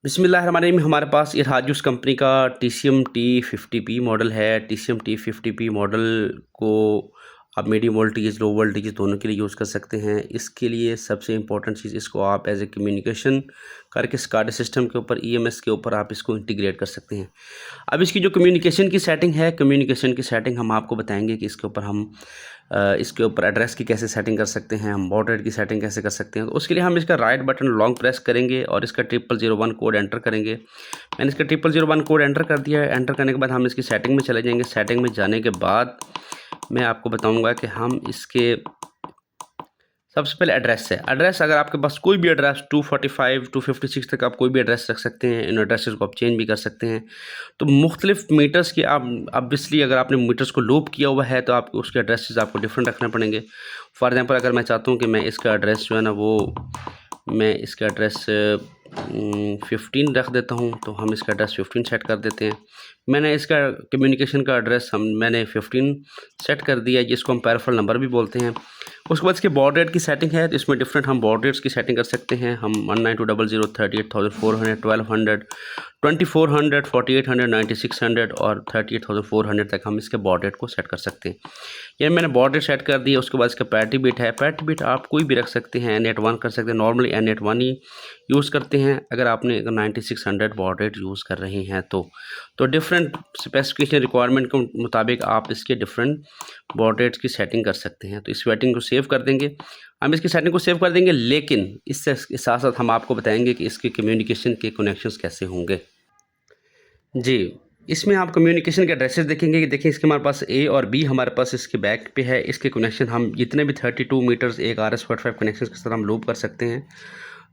बिस्मिल्लाहिर्रहमानिर्रहीम। हमारे पास इरहाजूस कंपनी का TCM T50P मॉडल है। TCM T50P मॉडल को आप मीडियम वोल्टेज लो वोल्टेज दोनों के लिए यूज़ कर सकते हैं। इसके लिए सबसे इम्पोर्टेंट चीज़, इसको आप एज ए कम्युनिकेशन करके SCADA सिस्टम के ऊपर EMS के ऊपर आप इसको इंटीग्रेट कर सकते हैं। अब इसकी जो कम्युनिकेशन की सेटिंग है, कम्युनिकेशन की सेटिंग हम आपको बताएंगे कि इसके ऊपर हम इसके ऊपर एड्रेस की कैसे सेटिंग कर सकते हैं, हम बॉर्ड रेट की सेटिंग कैसे कर सकते हैं। तो उसके लिए हम इसका राइट बटन लॉन्ग प्रेस करेंगे और इसका 0001 कोड एंटर करेंगे। मैंने इसका 0001 कोड एंटर कर दिया है। एंटर करने के बाद हम इसकी सेटिंग में चले जाएंगे। सेटिंग में जाने के बाद मैं आपको बताऊंगा कि हम इसके सबसे पहले एड्रेस है। एड्रेस अगर आपके पास कोई भी एड्रेस 245 256 तक आप कोई भी एड्रेस रख सकते हैं। इन एड्रेसेस को आप चेंज भी कर सकते हैं। तो मुख्तलिफ मीटर्स की आप ऑब्वियसली अगर आपने मीटर्स को लूप किया हुआ है तो आप उसके एड्रेसेस आपको डिफरेंट रखने पड़ेंगे। फॉर एग्जांपल अगर मैं चाहता हूँ कि मैं इसका एड्रेस जो है ना वो मैं इसका एड्रेस 15 रख देता हूँ, तो हम इसका एड्रेस 15 सेट कर देते हैं। मैंने इसका कम्युनिकेशन का एड्रेस मैंने 15 सेट कर दिया है, जिसको हम पैराफल नंबर भी बोलते हैं। उसके बाद इसके बॉर्ड रेट की सेटिंग है, तो इसमें डिफरेंट हम बॉर्ड रेट्स की सेटिंग कर सकते हैं। हम 19200 38,400 1200 2400 4800 9600 और 38,400 तक हम इसके बॉर्ड रेट को सेट कर सकते हैं। ये मैंने बॉर्ड रेट सेट कर दिया। उसके बाद इसका पैरिटी बिट है। पैरिटी बिट आप कोई भी रख सकते हैं, N81 कर सकते हैं। नॉर्मली N81 ही यूज़ करते हैं अगर आपने 9600 बॉर्ड रेट यूज़ कर रहे हैं तो डिफरेंट स्पेसिफिकेशन रिक्वायरमेंट के मुताबिक आप इसके डिफरेंट बॉर्ड रेट्स की सेटिंग कर सकते हैं। तो इस सेटिंग को सेव कर देंगे। हम इसकी सेटिंग को सेव कर देंगे, लेकिन इससे साथ साथ हम आपको बताएंगे कि इसके कम्युनिकेशन के कनेक्शंस कैसे होंगे। जी, इसमें आप कम्युनिकेशन के एड्रेसेस देखेंगे कि देखिए इसके हमारे पास A और B हमारे पास इसके बैक पे है। इसके कनेक्शन हम जितने भी 32 मीटर्स एक RS-485 कनेक्शन के साथ हम लूप कर सकते हैं।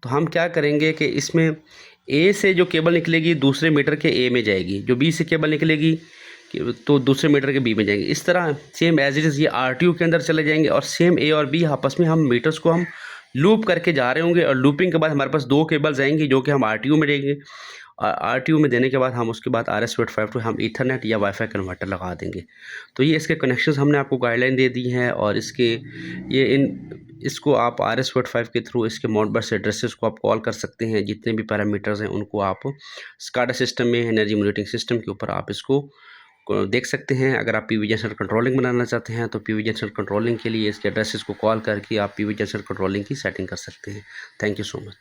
तो हम क्या करेंगे कि इसमें A से जो केबल निकलेगी दूसरे मीटर के A में जाएगी, जो B से केबल निकलेगी तो दूसरे मीटर के B में जाएंगे। इस तरह सेम एज इट इज़ ये RTU के अंदर चले जाएंगे और सेम A और B आपस में हम मीटर्स को हम लूप करके जा रहे होंगे और लूपिंग के बाद हमारे पास 2 केबल्स आएंगी जो कि हम RTU में देंगे। RTU में देने के बाद हम उसके बाद RS-485 हम ईथरनेट या वाईफाई कन्वर्टर लगा देंगे। तो ये इसके कनेक्शंस हमने आपको गाइडलाइन दे दी हैं और इसको आप RS-485 के थ्रू इसके मॉडबस एड्रेसेस को आप कॉल कर सकते हैं। जितने भी पैरामीटर्स हैं उनको आप SCADA सिस्टम में एनर्जी मॉनिटरिंग सिस्टम के ऊपर आप इसको देख सकते हैं। अगर आप PV जंक्शन कंट्रोलिंग बनाना चाहते हैं तो PV जंक्शन कंट्रोलिंग के लिए इसके एड्रेसेस को कॉल करके आप PV जंक्शन कंट्रोलिंग की सेटिंग कर सकते हैं। Thank you so much.